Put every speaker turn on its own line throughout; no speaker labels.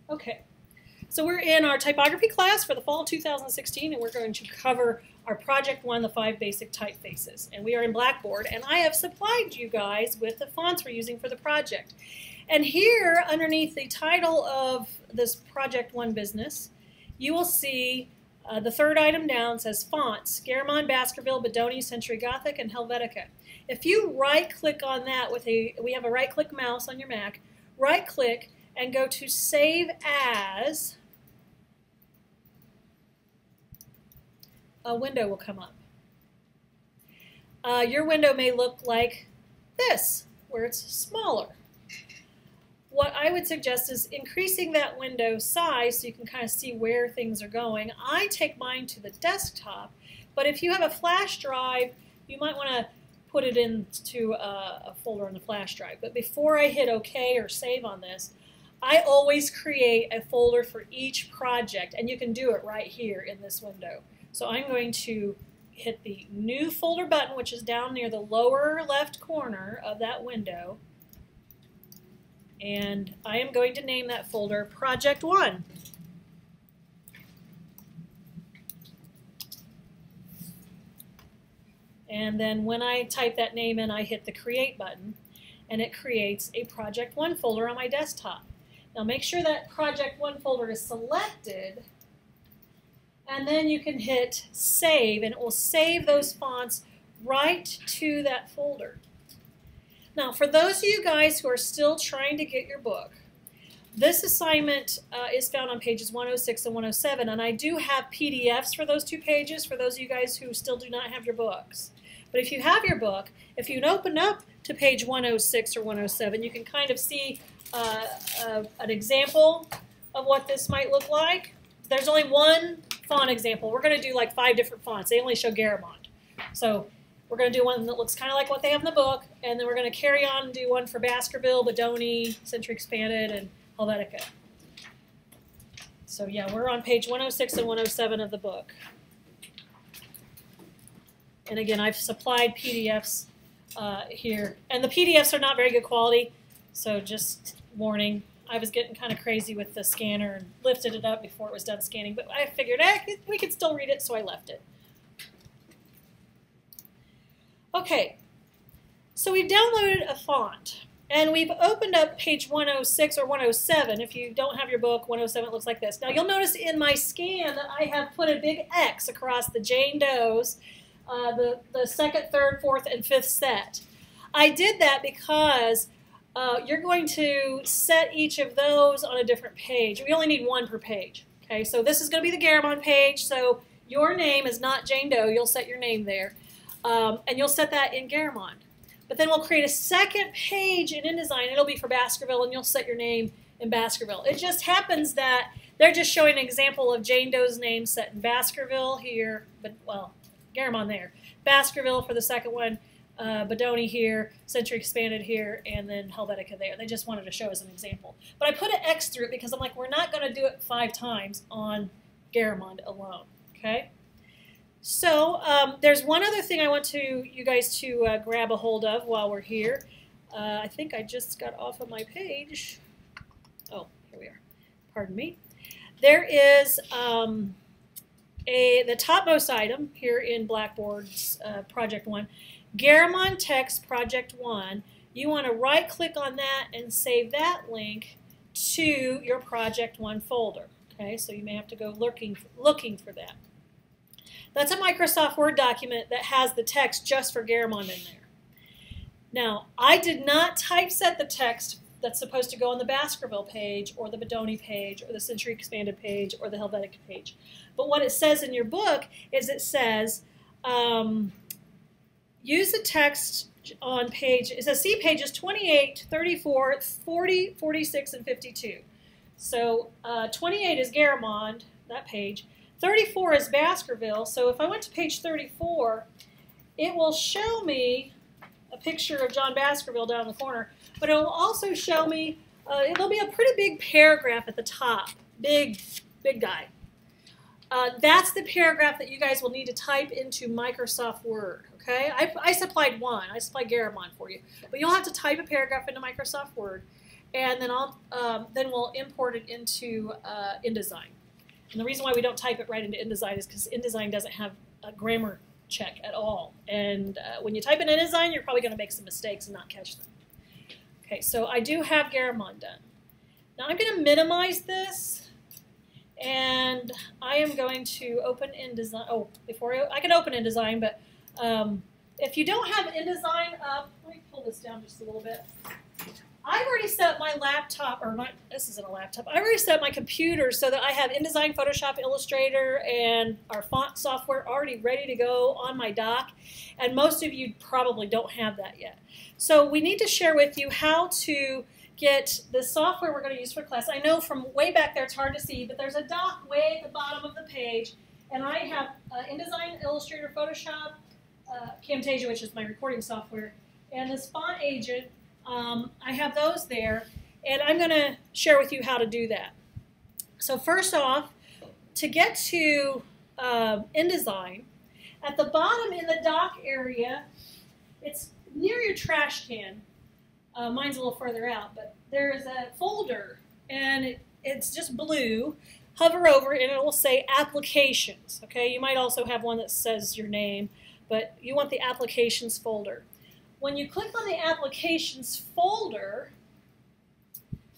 Okay, so we're in our typography class for the fall 2016, and we're going to cover our Project 1, the 5 basic typefaces. And we are in Blackboard, and I have supplied you guys with the fonts we're using for the project. And here, underneath the title of this Project 1 business, you will see the third item down says fonts, Garamond, Baskerville, Bodoni, Century Gothic, and Helvetica. If you right-click on that we have a right-click mouse on your Mac, right-click, and go to Save As, a window will come up. Your window may look like this, where it's smaller. What I would suggest is increasing that window size so you can kind of see where things are going. I take mine to the desktop, but if you have a flash drive, you might want to put it into a folder on the flash drive. But before I hit OK or save on this, I always create a folder for each project, and you can do it right here in this window. So I'm going to hit the New Folder button, which is down near the lower left corner of that window, and I am going to name that folder Project 1. And then when I type that name in, I hit the Create button, and it creates a Project 1 folder on my desktop. Now make sure that Project 1 folder is selected, and then you can hit Save, and it will save those fonts right to that folder. Now for those of you guys who are still trying to get your book, this assignment is found on pages 106 and 107, and I do have PDFs for those two pages for those of you guys who still do not have your books. But if you have your book, if you open up to page 106 or 107, you can kind of see an example of what this might look like. There's only one font example. We're going to do like 5 different fonts. They only show Garamond. So we're going to do one that looks kind of like what they have in the book, and then we're going to carry on and do one for Baskerville, Bodoni, Century Expanded, and Helvetica. So yeah, we're on page 106 and 107 of the book. And again, I've supplied PDFs here. And the PDFs are not very good quality, so just warning. I was getting kind of crazy with the scanner and lifted it up before it was done scanning, but I figured we could still read it, so I left it. Okay, so we've downloaded a font, and we've opened up page 106 or 107. If you don't have your book, 107 looks like this. Now you'll notice in my scan that I have put a big X across the Jane Doe's, the second, third, fourth, and fifth set. I did that because you're going to set each of those on a different page. We only need one per page. Okay, so this is going to be the Garamond page, so your name is not Jane Doe. You'll set your name there. And you'll set that in Garamond. But then we'll create a second page in InDesign. It'll be for Baskerville, and you'll set your name in Baskerville. It just happens that they're just showing an example of Jane Doe's name set in Baskerville here, but well, Garamond there. Baskerville for the second one, Bodoni here, Century Expanded here, and then Helvetica there. They just wanted to show as an example. But I put an X through it because I'm like, we're not going to do it 5 times on alone. Okay? So there's one other thing I want you guys to grab a hold of while we're here. I think I just got off of my page. Oh, here we are. Pardon me. There is the topmost item here in Blackboard's Project 1, Garamond Text Project 1. You want to right-click on that and save that link to your Project 1 folder. Okay, so you may have to go looking for that. That's a Microsoft Word document that has the text just for Garamond in there. Now, I did not typeset the text that's supposed to go on the Baskerville page or the Bodoni page or the Century Expanded page or the Helvetica page. But what it says in your book is it says, use the text on page, it says see pages 28, 34, 40, 46, and 52. So 28 is Garamond, that page. 34 is Baskerville, so if I went to page 34, it will show me a picture of John Baskerville down in the corner, but it will also show me, it'll be a pretty big paragraph at the top, big guy. That's the paragraph that you guys will need to type into Microsoft Word, okay? I supplied one, I supplied Garamond for you, but you'll have to type a paragraph into Microsoft Word, and then we'll import it into InDesign. And the reason why we don't type it right into InDesign is because InDesign doesn't have a grammar check at all. And when you type in InDesign, you're probably going to make some mistakes and not catch them. Okay, so I do have Garamond done. Now I'm going to minimize this, and I am going to open InDesign. Oh, I can open InDesign, but if you don't have InDesign up, let me pull this down just a little bit. I've already set up my laptop, this isn't a laptop, I've already set up my computer so that I have InDesign, Photoshop, Illustrator, and our font software already ready to go on my dock, and most of you probably don't have that yet. So we need to share with you how to get the software we're going to use for class. I know from way back there it's hard to see, but there's a dock way at the bottom of the page, and I have InDesign, Illustrator, Photoshop, Camtasia, which is my recording software, and this font agent. I have those there, and I'm going to share with you how to do that. So first off, to get to InDesign, at the bottom in the dock area, it's near your trash can. Mine's a little further out, but there is a folder, and it's just blue. Hover over it, and it will say Applications. Okay, you might also have one that says your name, but you want the Applications folder. When you click on the Applications folder,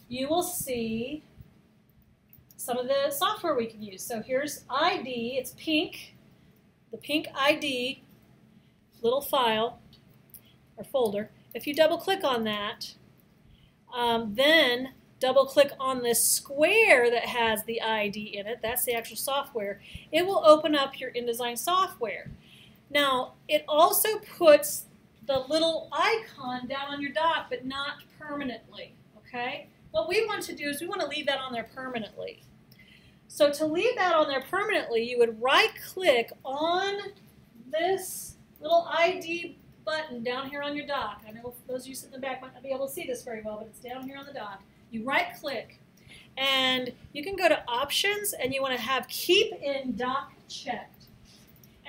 you will see some of the software we can use. So here's ID, it's pink, the pink ID little file or folder. If you double click on that, then double click on this square that has the ID in it, that's the actual software, it will open up your InDesign software. Now, it also puts the little icon down on your dock, but not permanently, okay? What we want to do is we want to leave that on there permanently. So to leave that on there permanently, you would right-click on this little ID button down here on your dock. I know those of you sitting in the back might not be able to see this very well, but it's down here on the dock. You right-click, and you can go to Options, and you want to have Keep in Dock checked.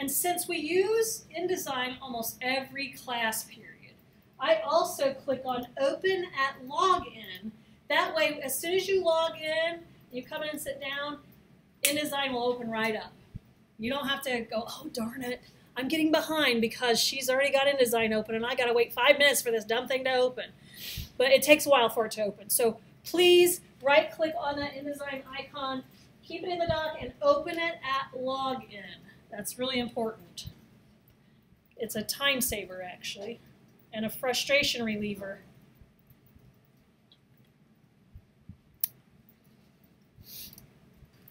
And since we use InDesign almost every class period, I also click on Open at Login. That way, as soon as you log in, you come in and sit down, InDesign will open right up. You don't have to go, oh, darn it, I'm getting behind because she's already got InDesign open and I got to wait 5 minutes for this dumb thing to open. But it takes a while for it to open. So please right-click on that InDesign icon, keep it in the dock, and open it at Login. That's really important. It's a time saver, actually, and a frustration reliever.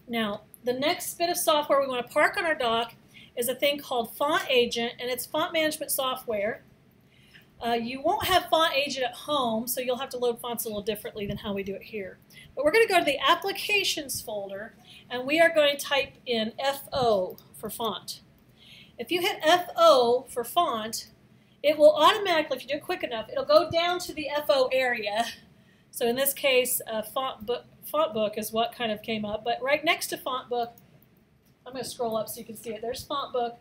Now, the next bit of software we want to park on our dock is a thing called Font Agent, and it's font management software. You won't have Font Agent at home, so you'll have to load fonts a little differently than how we do it here. But we're going to go to the Applications folder, and we are going to type in FO for font. If you hit FO for font, it will automatically, if you do it quick enough, it'll go down to the FO area. So in this case, font book is what kind of came up. But right next to font book, I'm going to scroll up so you can see it. There's font book,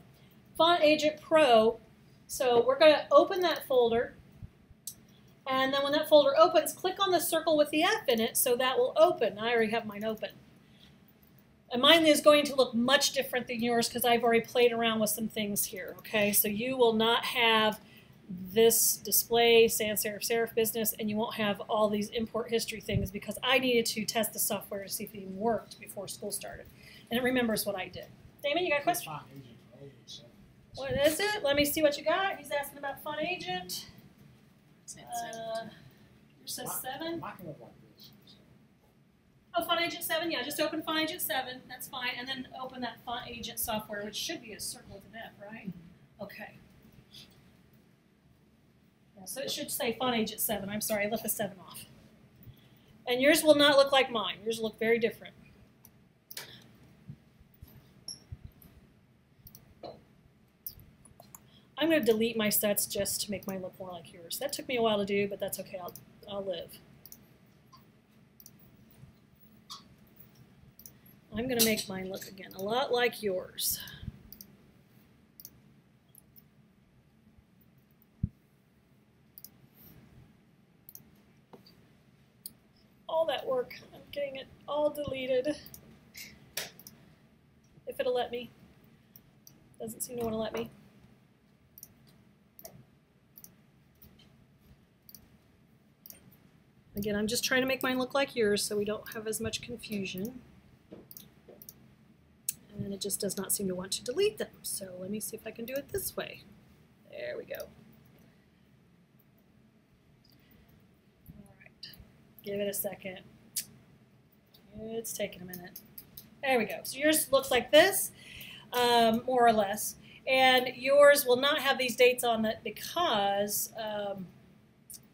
Font Agent Pro. So we're going to open that folder. And then when that folder opens, click on the circle with the F in it so that will open. I already have mine open. And mine is going to look much different than yours because I've already played around with some things here, okay? So you will not have this display sans serif serif business, and you won't have all these import history things because I needed to test the software to see if it even worked before school started. And it remembers what I did. Damon, you got a question? What is it? Let me see what you got. He's asking about Font Agent. Yours says 7. Oh, Font Agent 7, yeah, just open Font Agent 7, that's fine, and then open that Font Agent software, which should be a circle with an F, right? Okay. Yeah, so it should say Font Agent 7, I'm sorry, I left the 7 off. And yours will not look like mine, yours will look very different. I'm going to delete my sets just to make mine look more like yours. That took me a while to do, but that's okay, I'll live. I'm going to make mine look, again, a lot like yours. deleted. If it'll let me. Doesn't seem to want to let me. Again, I'm just trying to make mine look like yours so we don't have as much confusion. And it just does not seem to want to delete them. So let me see if I can do it this way. There we go. All right, give it a second. It's taking a minute. There we go. So yours looks like this, more or less. And yours will not have these dates on it because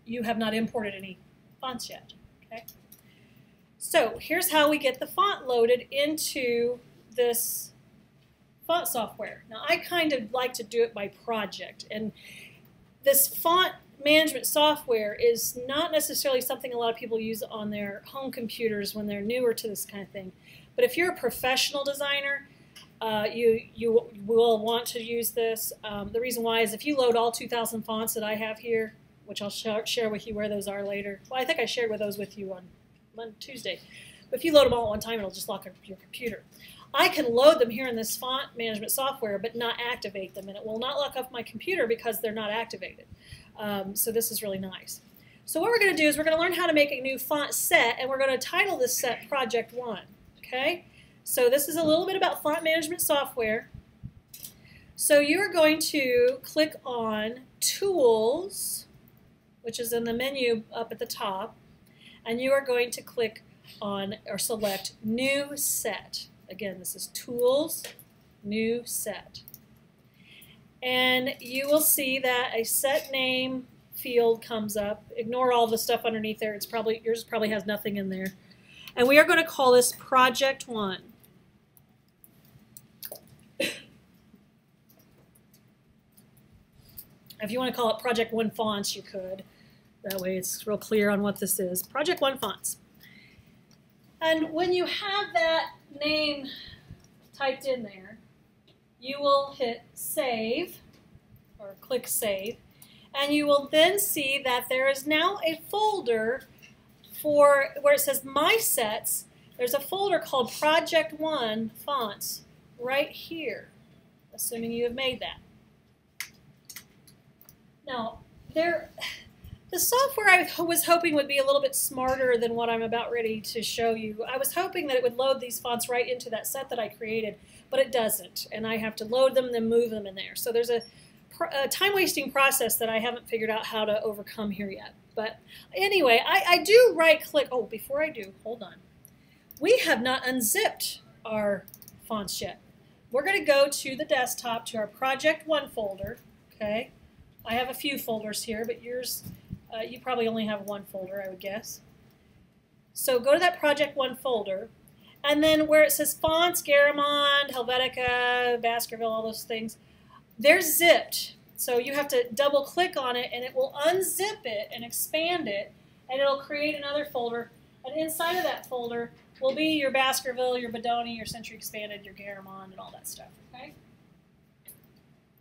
you have not imported any fonts yet. Okay. So here's how we get the font loaded into this font software. Now I kind of like to do it by project, and this font management software is not necessarily something a lot of people use on their home computers when they're newer to this kind of thing. But if you're a professional designer, you will want to use this. The reason why is if you load all 2,000 fonts that I have here, which I'll share with you where those are later. Well, I think I shared those with you on Tuesday. But if you load them all at one time, it'll just lock up your computer. I can load them here in this font management software, but not activate them, and it will not lock up my computer because they're not activated. So this is really nice. So what we're going to do is we're going to learn how to make a new font set, and we're going to title this set Project 1. Okay? So this is a little bit about font management software. So you're going to click on Tools, which is in the menu up at the top, and you are going to click on or select New Set. Again, this is Tools, New Set. And you will see that a set name field comes up. Ignore all the stuff underneath there. It's probably yours probably has nothing in there. And we are going to call this Project 1. If you want to call it Project 1 Fonts, you could. That way it's real clear on what this is. Project 1 Fonts. And when you have that name typed in there, you will hit Save, or click Save, and you will then see that there is now a folder for where it says My Sets. There's a folder called Project 1 Fonts right here, assuming you have made that. Now, the software I was hoping would be a little bit smarter than what I'm about ready to show you. I was hoping that it would load these fonts right into that set that I created, but it doesn't, and I have to load them and then move them in there. So there's a time-wasting process that I haven't figured out how to overcome here yet. But anyway, I do right-click. Oh, before I do, hold on. We have not unzipped our fonts yet. We're going to go to the desktop to our Project 1 folder, okay? I have a few folders here, but yours, you probably only have one folder, I would guess. So go to that Project 1 folder, and then where it says fonts, Garamond, Helvetica, Baskerville, all those things, they're zipped. So you have to double click on it, and it will unzip it and expand it, and it'll create another folder. And inside of that folder will be your Baskerville, your Bodoni, your Century Expanded, your Garamond, and all that stuff, okay?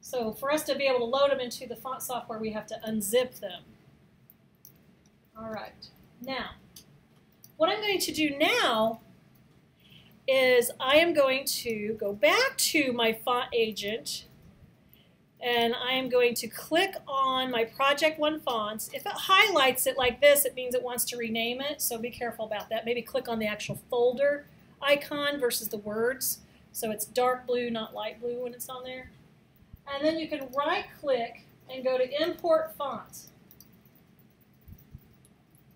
So for us to be able to load them into the font software, we have to unzip them. All right. Now, what I'm going to do now is I am going to go back to my font agent, and I am going to click on my Project 1 fonts. If it highlights it like this, it means it wants to rename it, so be careful about that. Maybe click on the actual folder icon versus the words, so it's dark blue, not light blue when it's on there. And then you can right-click and go to Import Fonts.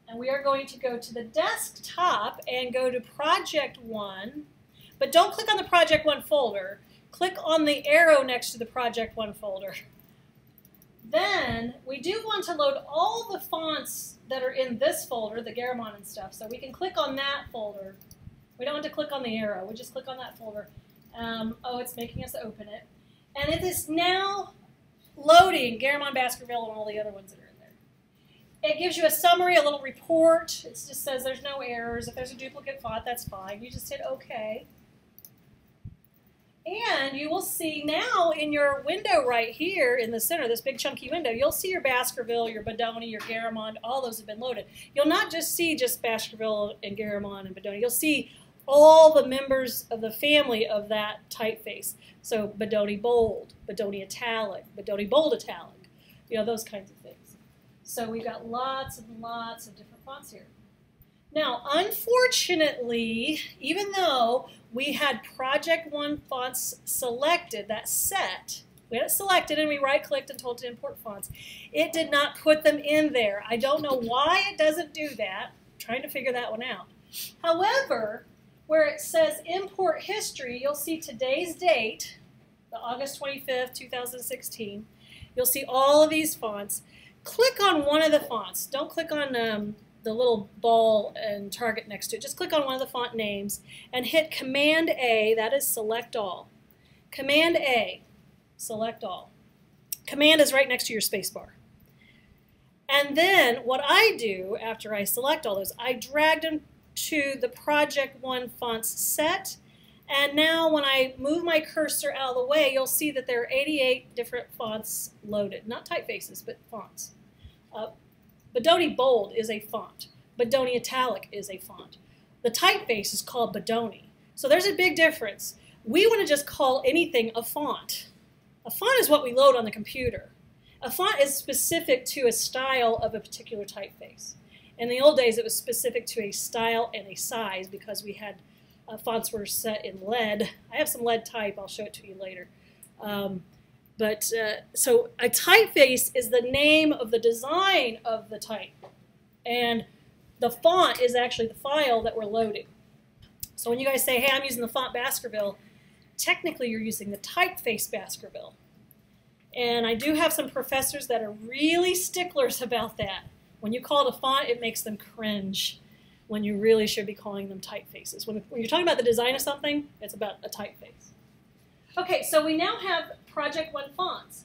And we are going to go to the desktop and go to Project 1. But don't click on the Project 1 folder. Click on the arrow next to the Project 1 folder. Then we do want to load all the fonts that are in this folder, the Garamond and stuff. So we can click on that folder. We don't want to click on the arrow. We just click on that folder. Oh, it's making us open it. And it is now loading Garamond, Baskerville, and all the other ones that are in there. It gives you a summary, a little report. It just says there's no errors. If there's a duplicate font, that's fine. You just hit OK. And you will see now in your window right here in the center, this big chunky window, you'll see your Baskerville, your Bodoni, your Garamond, all those have been loaded. You'll not just see just Baskerville and Garamond and Bodoni. You'll see all the members of the family of that typeface. So Bodoni Bold, Bodoni Italic, Bodoni Bold Italic, you know, those kinds of things. So we've got lots and lots of different fonts here. Now, unfortunately, even though we had Project 1 fonts selected, that set, we had it selected and we right-clicked and told it to import fonts, it did not put them in there. I don't know why it doesn't do that. I'm trying to figure that one out. However, where it says import history, you'll see today's date, the August 25th, 2016. You'll see all of these fonts. Click on one of the fonts. Don't click on the little ball and target next to it. Just click on one of the font names and hit Command A, that is select all. Command A, select all. Command is right next to your space bar. And then what I do after I select all those, I drag them to the Project 1 fonts set, and now when I move my cursor out of the way, you'll see that there are 88 different fonts loaded. Not typefaces, but fonts. Bodoni Bold is a font. Bodoni Italic is a font. The typeface is called Bodoni. So there's a big difference. We want to just call anything a font. A font is what we load on the computer. A font is specific to a style of a particular typeface. In the old days, it was specific to a style and a size because we had fonts were set in lead. I have some lead type. I'll show it to you later. So a typeface is the name of the design of the type. And the font is actually the file that we're loading. So when you guys say, hey, I'm using the font Baskerville, technically you're using the typeface Baskerville. And I do have some professors that are really sticklers about that. When you call it a font, it makes them cringe when you really should be calling them typefaces. When you're talking about the design of something, it's about a typeface. Okay, so we now have Project 1 fonts.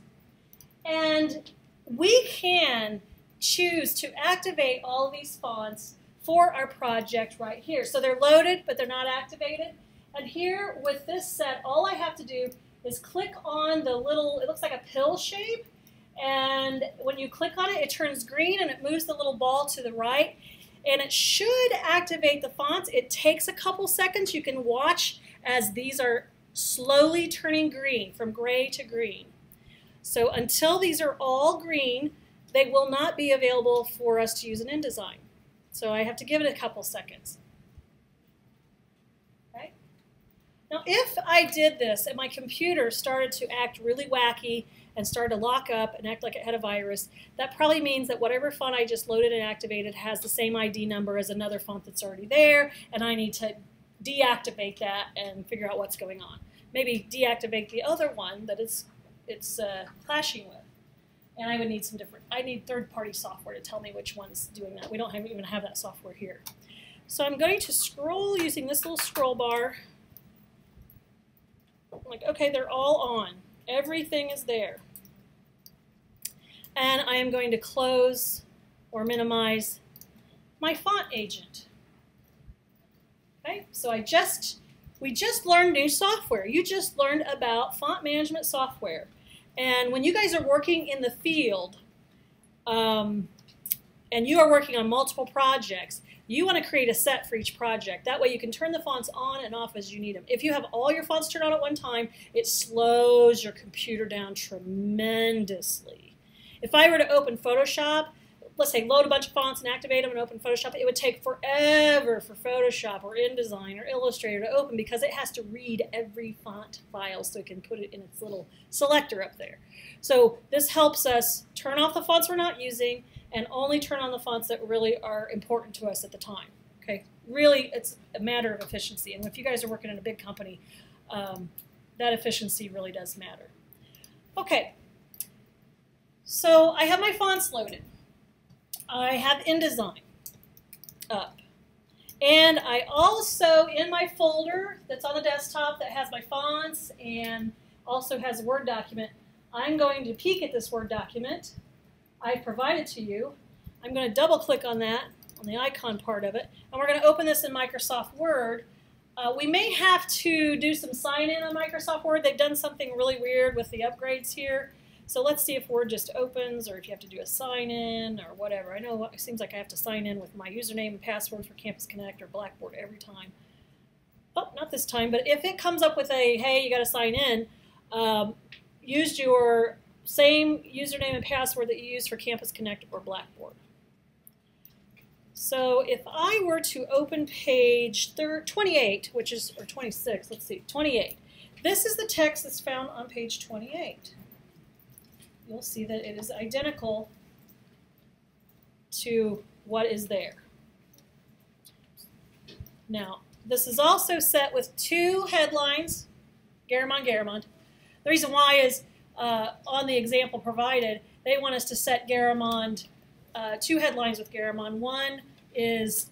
And we can choose to activate all of these fonts for our project right here. So they're loaded, but they're not activated. And here with this set, all I have to do is click on the little, it looks like a pill shape. And when you click on it, it turns green and it moves the little ball to the right. And it should activate the fonts. It takes a couple seconds. You can watch as these are slowly turning green, from gray to green. So until these are all green, they will not be available for us to use in InDesign. So I have to give it a couple seconds. Okay. Now if I did this and my computer started to act really wacky and started to lock up and act like it had a virus, that probably means that whatever font I just loaded and activated has the same ID number as another font that's already there, and I need to deactivate that and figure out what's going on. Maybe deactivate the other one that it's clashing with. And I would need some different, I need third-party software to tell me which one's doing that. We don't even have that software here. So I'm going to scroll using this little scroll bar. I'm like, okay, they're all on. Everything is there. And I am going to close or minimize my font agent. Okay, so we just learned new software. You just learned about font management software. And when you guys are working in the field and you are working on multiple projects, you want to create a set for each project. That way you can turn the fonts on and off as you need them. If you have all your fonts turned on at one time, it slows your computer down tremendously. If I were to open Photoshop, let's say load a bunch of fonts and activate them and open Photoshop, it would take forever for Photoshop or InDesign or Illustrator to open because it has to read every font file so it can put it in its little selector up there. So this helps us turn off the fonts we're not using and only turn on the fonts that really are important to us at the time. Okay, really it's a matter of efficiency, and if you guys are working in a big company, that efficiency really does matter. Okay, so I have my fonts loaded. I have InDesign up. And I also, in my folder that's on the desktop that has my fonts and also has a Word document, I'm going to peek at this Word document I've provided to you. I'm going to double click on that, on the icon part of it, and we're going to open this in Microsoft Word. We may have to do some sign-in on Microsoft Word. They've done something really weird with the upgrades here. So let's see if Word just opens or if you have to do a sign-in or whatever. I know it seems like I have to sign in with my username and password for Campus Connect or Blackboard every time. oh, not this time, but if it comes up with a, hey, you got to sign in, use your same username and password that you use for Campus Connect or Blackboard. So if I were to open page 28, which is, or 26, let's see, 28. This is the text that's found on page 28. You'll see that it is identical to what is there. Now, this is also set with 2 headlines, Garamond, Garamond. The reason why is on the example provided, they want us to set Garamond, 2 headlines with Garamond. One is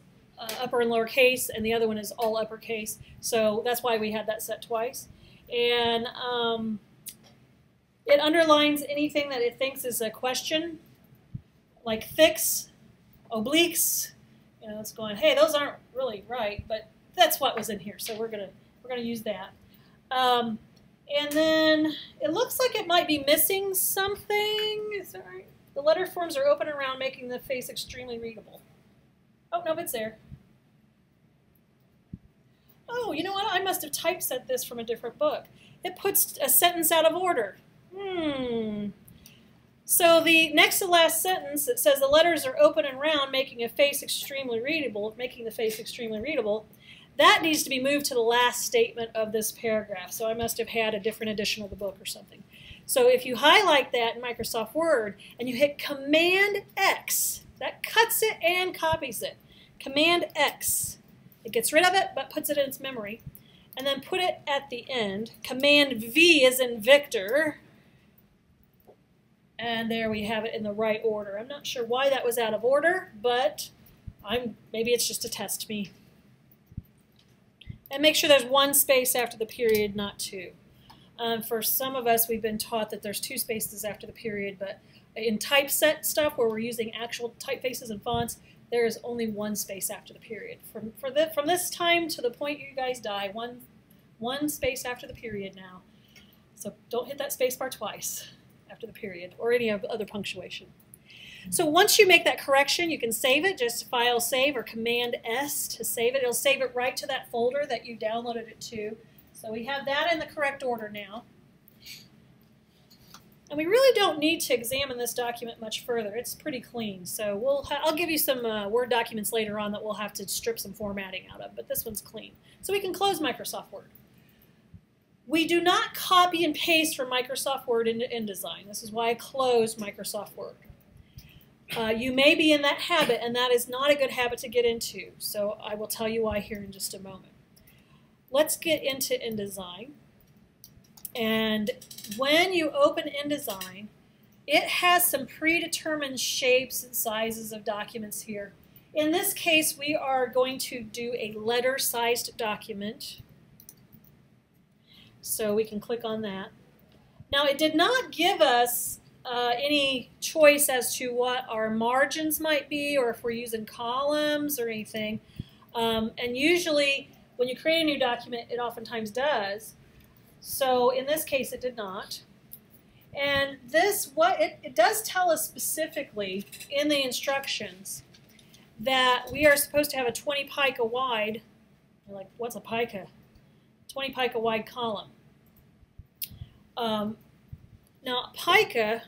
upper and lower case, and the other one is all uppercase. So that's why we had that set twice. And it underlines anything that it thinks is a question, like thicks, obliques. You know, it's going, hey, those aren't really right, but that's what was in here, so we're gonna use that. And then it looks like it might be missing something. Is that right? The letter forms are open around, making the face extremely readable. Oh, no, it's there. Oh, you know what? I must have typeset this from a different book. It puts a sentence out of order. So the next to last sentence, it says the letters are open and round, making a face extremely readable, that needs to be moved to the last statement of this paragraph. So I must have had a different edition of the book or something. So if you highlight that in Microsoft Word and you hit Command X, that cuts it and copies it. Command X. It gets rid of it, but puts it in its memory. And then put it at the end. Command V is in Victor. And there we have it in the right order. I'm not sure why that was out of order, but maybe it's just to test me. And make sure there's 1 space after the period, not 2. For some of us, we've been taught that there's 2 spaces after the period, but in typeset stuff where we're using actual typefaces and fonts, there is only 1 space after the period. From this time to the point you guys die, one space after the period now. So don't hit that space bar twice after the period or any other punctuation. So once you make that correction, you can save it, just File Save or Command S to save it. It'll save it right to that folder that you downloaded it to. So we have that in the correct order now. And we really don't need to examine this document much further. It's pretty clean. So I'll give you some Word documents later on that we'll have to strip some formatting out of, but this one's clean. So we can close Microsoft Word. We do not copy and paste from Microsoft Word into InDesign. This is why I closed Microsoft Word. You may be in that habit, and that is not a good habit to get into. So I will tell you why here in just a moment. Let's get into InDesign. And when you open InDesign, it has some predetermined shapes and sizes of documents here. In this case, we are going to do a letter-sized document. So we can click on that. Now, it did not give us any choice as to what our margins might be or if we're using columns or anything. And usually, when you create a new document, it oftentimes does. So in this case, it did not. And this, it does tell us specifically in the instructions that we are supposed to have a 20 pica wide, like what's a pica? 20 pica wide column. Now pica,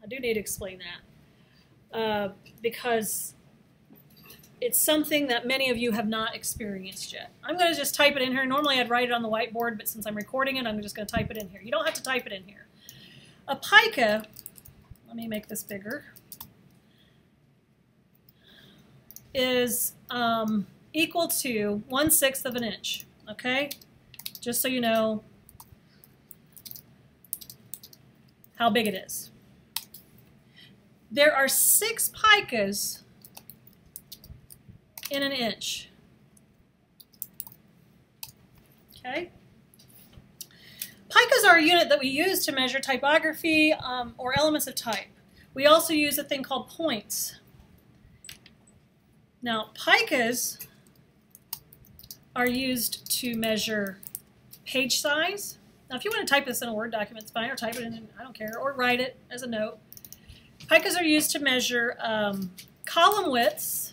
I do need to explain that because it's something that many of you have not experienced yet. I'm going to just type it in here. Normally I'd write it on the whiteboard, but since I'm recording it, I'm just going to type it in here. You don't have to type it in here. A pica, let me make this bigger, is equal to 1/6 of an inch, okay? Just so you know how big it is. There are 6 picas in an inch, okay? Picas are a unit that we use to measure typography or elements of type. We also use a thing called points. Now, picas are used to measure page size. Now, if you want to type this in a Word document, it's fine, or type it in, I don't care, or write it as a note. Picas are used to measure column widths.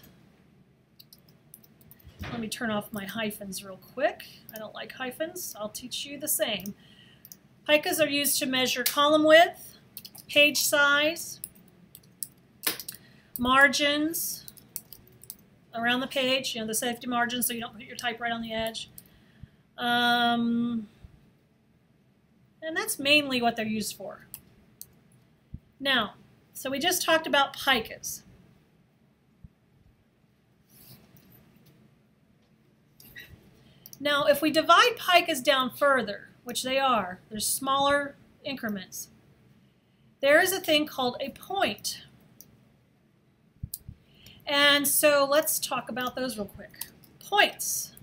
Let Let me turn off my hyphens real quick. I don't like hyphens. I'll teach you the same. Picas are used to measure column width, page size, margins around the page, the safety margins so you don't put your type right on the edge. And that's mainly what they're used for. Now, so we just talked about picas. Now, if we divide picas down further, which they are, there's smaller increments, there is a thing called a point. And so let's talk about those real quick. Points.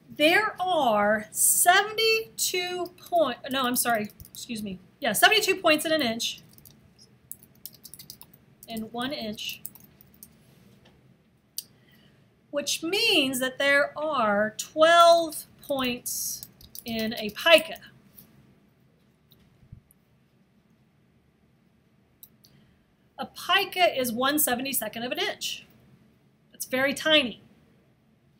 There are 72 points, no, I'm sorry, excuse me. Yeah, 72 points in an inch, in 1 inch, which means that there are 12 points in a pica. A pica is 1/72 of an inch. It's very tiny.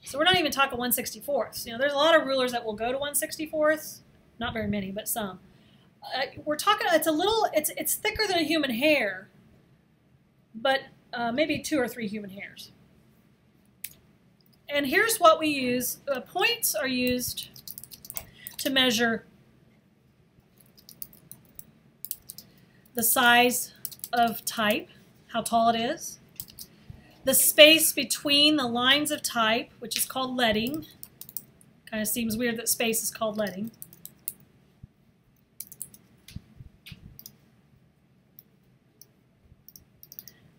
So we're not even talking 1/64. There's a lot of rulers that will go to 1/64. Not very many, but some. We're talking, it's thicker than a human hair, but maybe 2 or 3 human hairs. And here's what we use. Points are used to measure the size of type, how tall it is, the space between the lines of type, which is called leading. Kind of seems weird that space is called leading.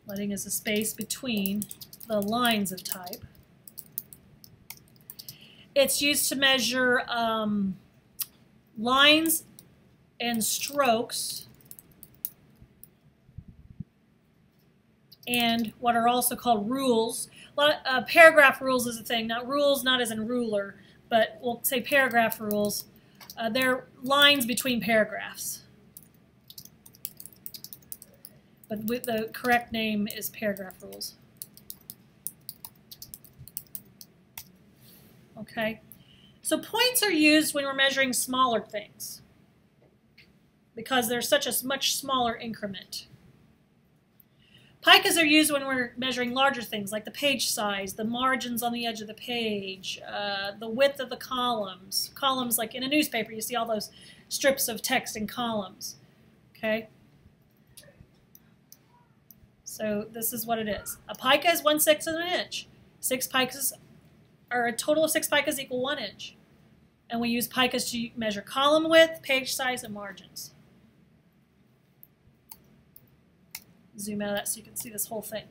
Leading is the space between the lines of type. It's used to measure lines and strokes, and what are also called rules. Paragraph rules is a thing. Not rules, not as in ruler, but we'll say paragraph rules. They're lines between paragraphs. But the correct name is paragraph rules. Okay, so points are used when we're measuring smaller things because they're such a much smaller increment. Picas are used when we're measuring larger things like the page size, the margins on the edge of the page, the width of the columns. Columns, like in a newspaper, you see all those strips of text in columns. Okay, so this is what it is. A pica is 1/6 of an inch. 6 picas, or a total of 6 picas equal 1 inch. And we use picas to measure column width, page size, and margins. Zoom out of that so you can see this whole thing.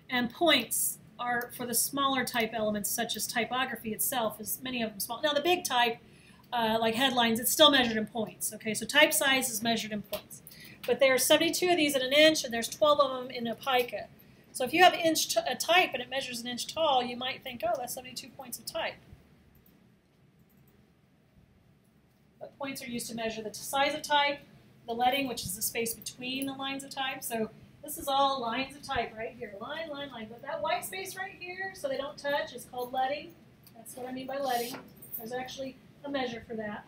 And points are for the smaller type elements such as typography itself, as many of them small. Now the big type, like headlines, it's still measured in points. Okay, so type size is measured in points. But there are 72 of these in an inch, and there's 12 of them in a pica. So if you have a type and it measures an inch tall, you might think, oh, that's 72 points of type. But points are used to measure the size of type, the leading, which is the space between the lines of type. So this is all lines of type right here. Line, line, line. But that white space right here, so they don't touch, is called leading. That's what I mean by leading. There's actually a measure for that.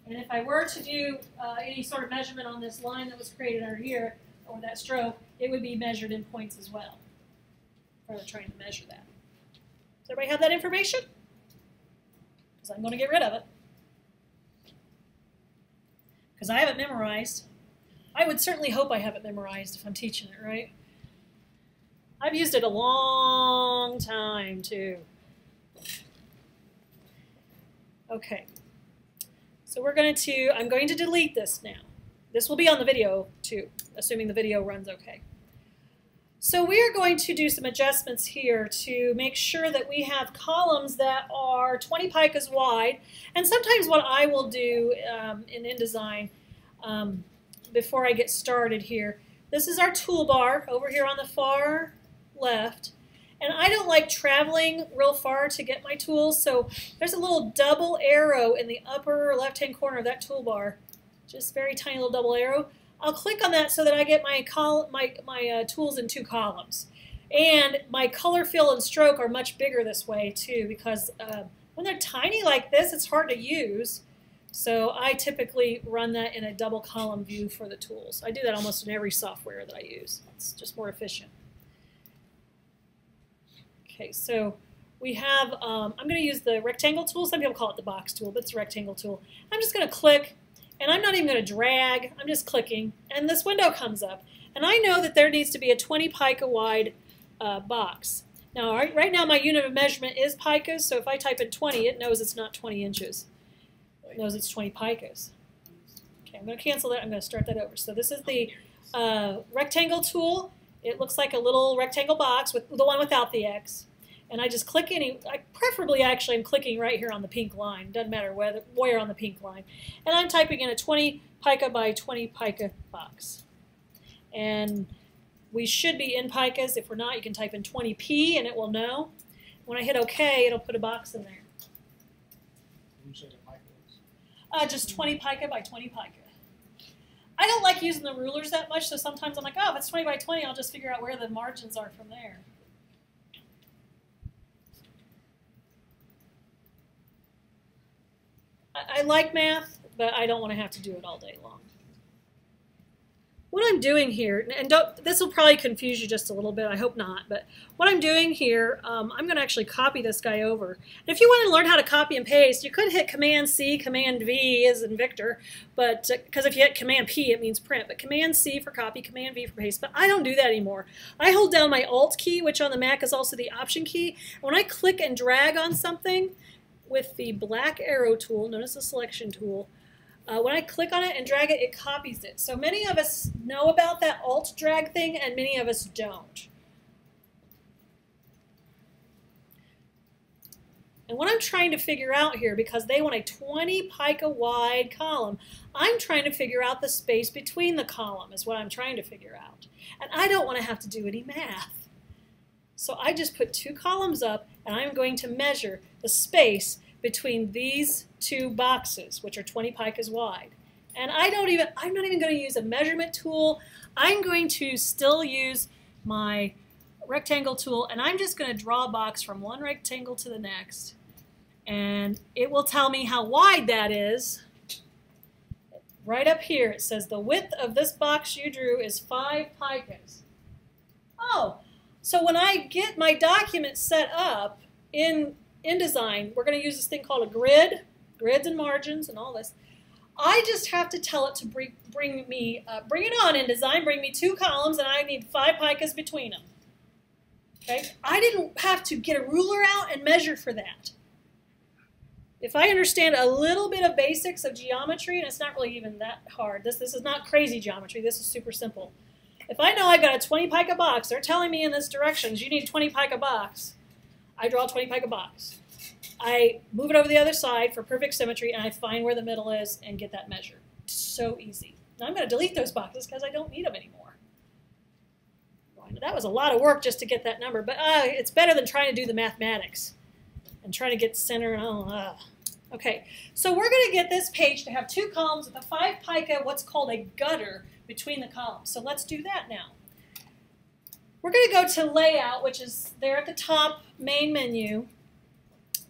And if I were to do any sort of measurement on this line that was created over here, or that stroke, it would be measured in points as well. If I were trying to measure that. Does everybody have that information? Because I'm going to get rid of it. Because I have it memorized. I would certainly hope I have it memorized if I'm teaching it, right? I've used it a long time, too. Okay. So I'm going to delete this now. This will be on the video, too, assuming the video runs okay. So we are going to do some adjustments here to make sure that we have columns that are 20 picas wide. And sometimes what I will do in InDesign, before I get started here, this is our toolbar over here on the far left. And I don't like traveling real far to get my tools, so there's a little double arrow in the upper left-hand corner of that toolbar. Just very tiny little double arrow. I'll click on that so that I get my tools in 2 columns. And my color, fill, and stroke are much bigger this way too, because when they're tiny like this, it's hard to use. So I typically run that in a double column view for the tools. I do that almost in every software that I use. It's just more efficient. Okay, so we have, I'm going to use the rectangle tool. Some people call it the box tool, but it's a rectangle tool. I'm just going to click, and I'm not even going to drag. I'm just clicking, and this window comes up. And I know that there needs to be a 20 pica wide box. Now, right now my unit of measurement is picas, so if I type in 20, it knows it's not 20 inches. It knows it's 20 picas. Okay, I'm going to cancel that. I'm going to start that over. So this is the rectangle tool. It looks like a little rectangle box with the one without the X. And I just click preferably actually I'm clicking right here on the pink line. Doesn't matter where on the pink line. And I'm typing in a 20 pica by 20 pica box. And we should be in picas. If we're not, you can type in 20p and it will know. When I hit OK, it'll put a box in there. Just 20 pica by 20 pica. I don't like using the rulers that much, so sometimes I'm like, oh, if it's 20 by 20, I'll just figure out where the margins are from there. I like math, but I don't want to have to do it all day long. What I'm doing here, and this will probably confuse you just a little bit, I hope not, but what I'm doing here, I'm going to actually copy this guy over. And if you want to learn how to copy and paste, you could hit Command-C, Command-V as in Victor, but because if you hit Command-P, it means print, but Command-C for copy, Command-V for paste, but I don't do that anymore. I hold down my Alt key, which on the Mac is also the Option key, and when I click and drag on something with the black arrow tool, notice the selection tool, when I click on it and drag it, it copies it. So many of us know about that Alt drag thing, and many of us don't. And what I'm trying to figure out here, because they want a 20 pica wide column, I'm trying to figure out the space between the column is what I'm trying to figure out. And I don't want to have to do any math. So I just put 2 columns up, and I'm going to measure the space between these 2 boxes, which are 20 picas wide. And I'm not even going to use a measurement tool. I'm going to still use my rectangle tool, and I'm just going to draw a box from one rectangle to the next. And it will tell me how wide that is. Right up here it says the width of this box you drew is 5 picas. Oh, so when I get my document set up in InDesign, we're going to use this thing called a grid, grids and margins and all this. I just have to tell it to bring it on InDesign, bring me 2 columns, and I need 5 picas between them. Okay? I didn't have to get a ruler out and measure for that. If I understand a little bit of basics of geometry, and it's not really even that hard, this is not crazy geometry, this is super simple. If I know I got a 20 pica box, they're telling me in this direction, you need 20 pica box, I draw a 20 pica box. I move it over the other side for perfect symmetry, and I find where the middle is and get that measure. So easy. Now I'm going to delete those boxes because I don't need them anymore. That was a lot of work just to get that number, but it's better than trying to do the mathematics and trying to get center and Okay, so we're going to get this page to have 2 columns with a 5 pica, what's called a gutter, between the columns. So let's do that now. We're going to go to Layout, which is there at the top, main menu,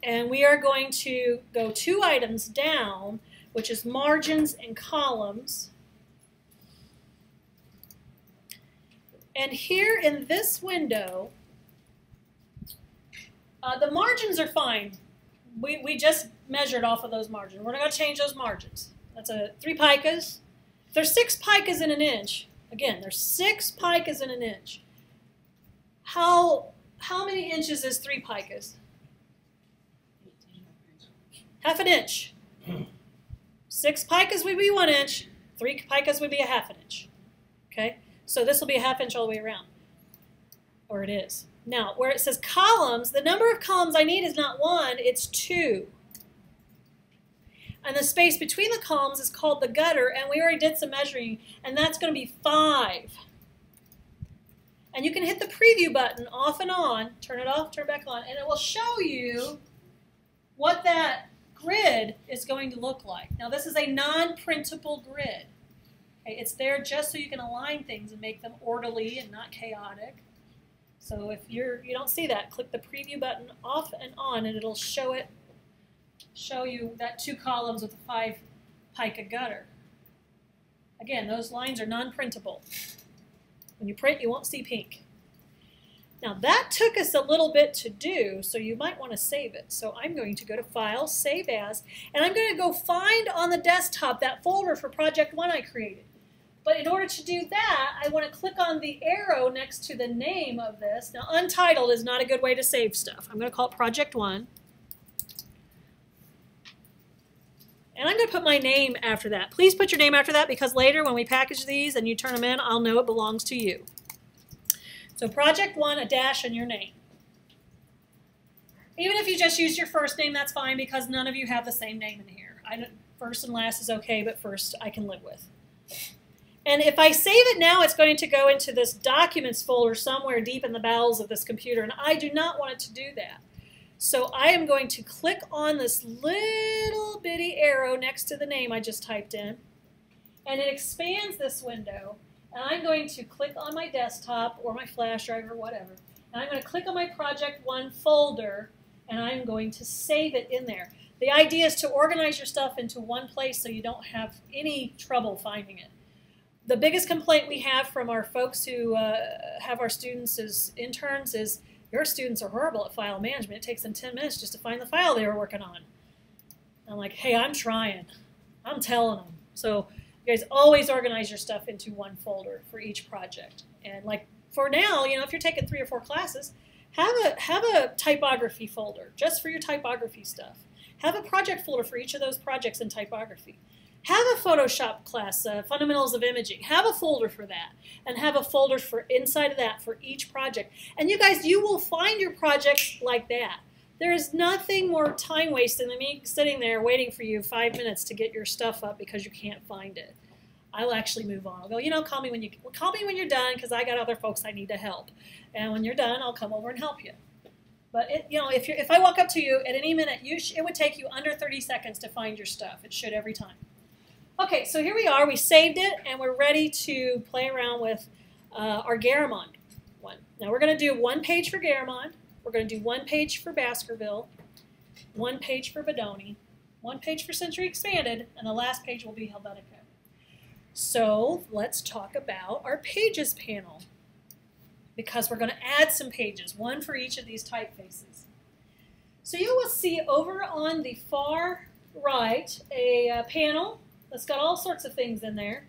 and we are going to go 2 items down, which is Margins and Columns. And here in this window, the margins are fine. We just measured off of those margins. We're not going to change those margins. That's 3 picas. There's 6 picas in an inch. Again, there's 6 picas in an inch. How many inches is 3 picas? Half an inch. 6 picas would be 1 inch. 3 picas would be a half an inch. Okay? So this will be a half inch all the way around. Or it is. Now, where it says columns, the number of columns I need is not 1, it's 2. And the space between the columns is called the gutter, and we already did some measuring, and that's going to be 5. And you can hit the preview button off and on, turn it off, turn it back on, and it will show you what that grid is going to look like. Now this is a non-printable grid. Okay, it's there just so you can align things and make them orderly and not chaotic. So if you don't see that, click the preview button off and on, and it'll show you that 2 columns with a 5 pica gutter. Again, those lines are non-printable. When you print, you won't see pink. Now that took us a little bit to do, so you might want to save it. So I'm going to go to File, Save As, and I'm going to go find on the desktop that folder for Project 1 I created. But in order to do that, I want to click on the arrow next to the name of this. Now, Untitled is not a good way to save stuff. I'm going to call it Project 1. And I'm going to put my name after that. Please put your name after that because later when we package these and you turn them in, I'll know it belongs to you. So Project 1, a dash, and your name. Even if you just use your first name, that's fine because none of you have the same name in here. First and last is okay, but first I can live with. And if I save it now, it's going to go into this Documents folder somewhere deep in the bowels of this computer, and I do not want it to do that. So I am going to click on this little bitty arrow next to the name I just typed in, and it expands this window, and I'm going to click on my desktop or my flash drive or whatever, and I'm going to click on my Project 1 folder, and I'm going to save it in there. The idea is to organize your stuff into one place so you don't have any trouble finding it. The biggest complaint we have from our folks who have our students as interns is, your students are horrible at file management. It takes them 10 minutes just to find the file they were working on. I'm like, hey, I'm trying. I'm telling them. So you guys always organize your stuff into one folder for each project. And like for now, you know, if you're taking 3 or 4 classes, have a typography folder just for your typography stuff. Have a project folder for each of those projects in typography. Have a Photoshop class, Fundamentals of Imaging. Have a folder for that, and have a folder for inside of that for each project. And you guys, you will find your projects like that. There is nothing more time wasting than me sitting there waiting for you 5 minutes to get your stuff up because you can't find it. I'll actually move on. I'll go, you know, call me when you're done because I got other folks I need to help. And when you're done, I'll come over and help you. But you know, if I walk up to you at any minute, it would take you under 30 seconds to find your stuff. It should every time. Okay, so here we are. We saved it, and we're ready to play around with our Garamond one. Now we're going to do 1 page for Garamond. We're going to do 1 page for Baskerville, 1 page for Bodoni, 1 page for Century Expanded, and the last page will be Helvetica. So let's talk about our Pages panel, because we're going to add some pages, 1 for each of these typefaces. So you will see over on the far right a panel that's got all sorts of things in there,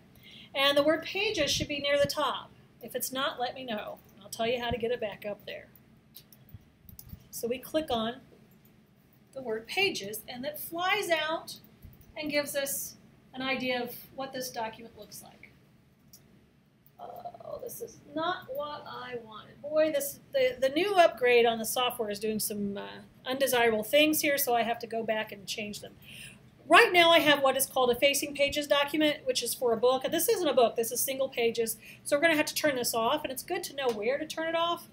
and the word Pages should be near the top. If it's not, let me know. I'll tell you how to get it back up there. So we click on the word Pages, and it flies out and gives us an idea of what this document looks like. Oh, this is not what I wanted. Boy, the new upgrade on the software is doing some undesirable things here, so I have to go back and change them. Right now I have what is called a Facing Pages document, which is for a book. And this isn't a book, this is single pages. So we're going to have to turn this off, and it's good to know where to turn it off.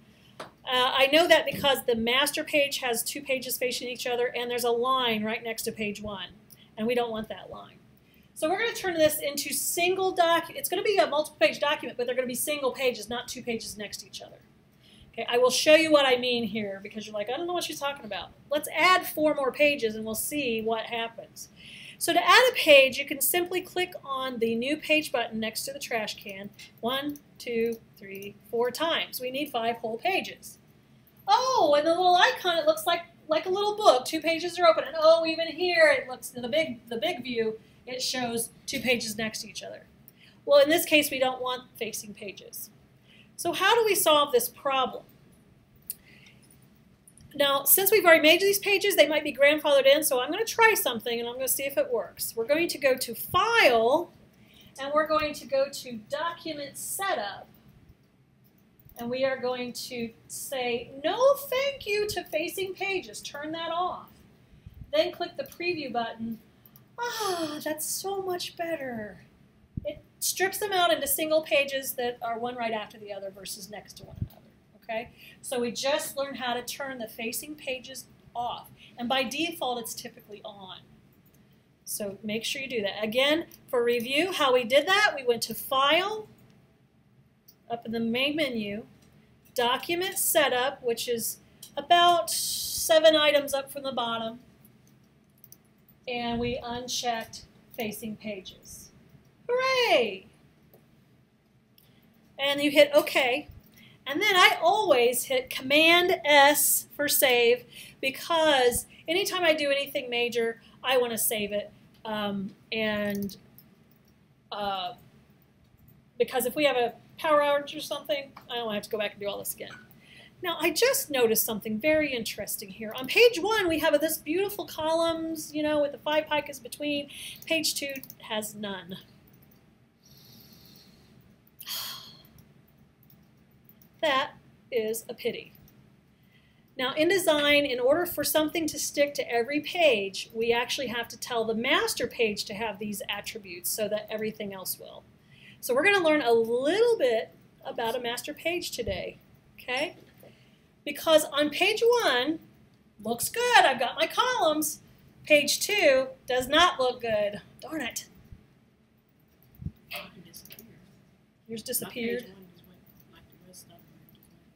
I know that because the master page has 2 pages facing each other, and there's a line right next to page 1. And we don't want that line. So we're going to turn this into single document. It's going to be a multiple page document, but they're going to be single pages, not 2 pages next to each other. Okay, I will show you what I mean here because you're like, I don't know what she's talking about. Let's add 4 more pages and we'll see what happens. So to add a page, you can simply click on the New Page button next to the trash can 1, 2, 3, 4 times. We need 5 whole pages. Oh, and the little icon, it looks like a little book. 2 pages are open. And oh, even here, it looks in the big view, it shows 2 pages next to each other. Well, in this case, we don't want facing pages. So how do we solve this problem? Now, since we've already made these pages, they might be grandfathered in, so I'm going to try something, and I'm going to see if it works. We're going to go to File, and we're going to go to Document Setup, and we are going to say, no thank you to facing pages. Turn that off. Then click the Preview button. Ah, that's so much better. It strips them out into single pages that are one right after the other versus next to one another. Okay? So we just learned how to turn the facing pages off. And by default, it's typically on. So make sure you do that. Again, for review, how we did that, we went to File, up in the main menu, Document Setup, which is about 7 items up from the bottom, and we unchecked Facing Pages. Hooray! And you hit OK. And then I always hit Command S for save, because anytime I do anything major, I want to save it. Because if we have a power outage or something, I don't want to have to go back and do all this again. Now, I just noticed something very interesting here. On page 1, we have this beautiful columns, you know, with the 5 picas between. Page 2 has none. That is a pity. Now, in design, in order for something to stick to every page, we actually have to tell the master page to have these attributes so that everything else will. So we're going to learn a little bit about a master page today, okay? Because on page 1, looks good, I've got my columns. Page 2 does not look good. Darn it. Yours disappeared.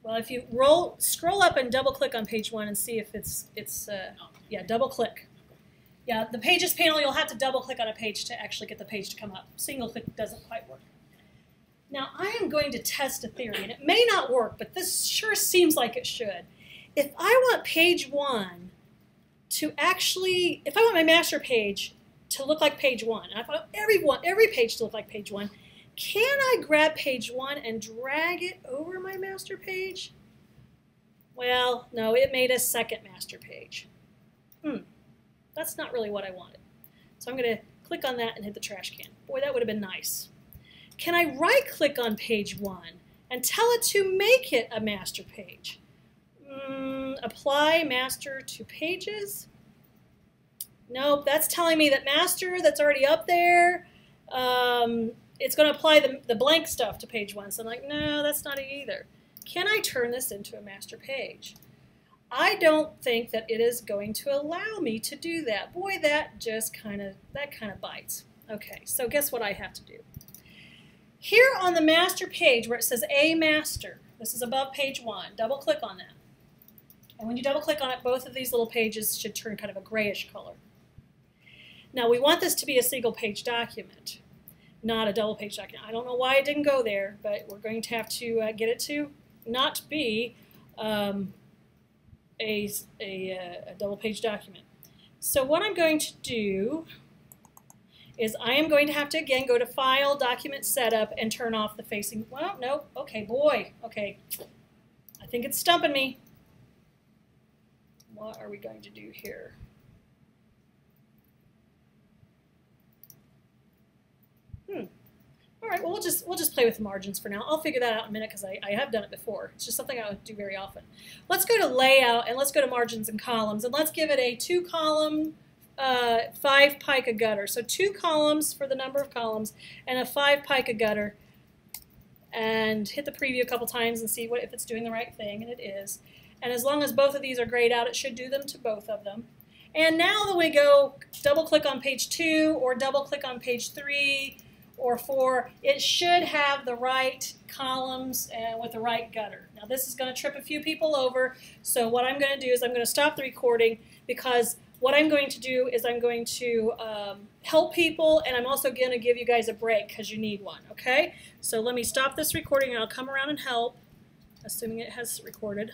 Well, if you scroll up and double click on page 1 and see if yeah, double click. Yeah, the pages panel, you'll have to double click on a page to actually get the page to come up. Single click doesn't quite work. Now, I am going to test a theory, and it may not work, but this sure seems like it should. If I want page 1 to actually, if I want my master page to look like page 1, and I want every page to look like page 1, can I grab page 1 and drag it over my master page? Well, no, it made a second master page. That's not really what I wanted. So I'm going to click on that and hit the trash can. Boy, that would have been nice. Can I right-click on page 1 and tell it to make it a master page? Apply master to pages? Nope, that's telling me that master that's already up there, it's going to apply the blank stuff to page 1. So I'm like, no, that's not it either. Can I turn this into a master page? I don't think that it is going to allow me to do that. Boy, that just kind of bites. Okay, so guess what I have to do? Here on the master page where it says A Master, this is above page 1, double click on that. And when you double click on it, both of these little pages should turn kind of a grayish color. Now we want this to be a single page document, not a double page document. I don't know why it didn't go there, but we're going to have to get it to not be a double page document. So what I'm going to do is I am going to have to, again, go to File, Document Setup, and turn off the facing. Well, no, okay, boy, okay. I think it's stumping me. What are we going to do here? All right, well, we'll just play with the margins for now. I'll figure that out in a minute because I have done it before. It's just something I don't do very often. Let's go to Layout, and let's go to Margins and Columns, and let's give it a 2-column, 5 pica gutter. So 2 columns for the number of columns and a 5 pica gutter. And hit the preview a couple times and see if it's doing the right thing, and it is. And as long as both of these are grayed out, it should do them to both of them. And now that we go double click on page 2 or double click on page 3 or 4, it should have the right columns and with the right gutter. Now this is going to trip a few people over, so what I'm going to do is I'm going to stop the recording, because what I'm going to do is I'm going to help people, and I'm also going to give you guys a break because you need one, okay? So let me stop this recording and I'll come around and help, assuming it has recorded.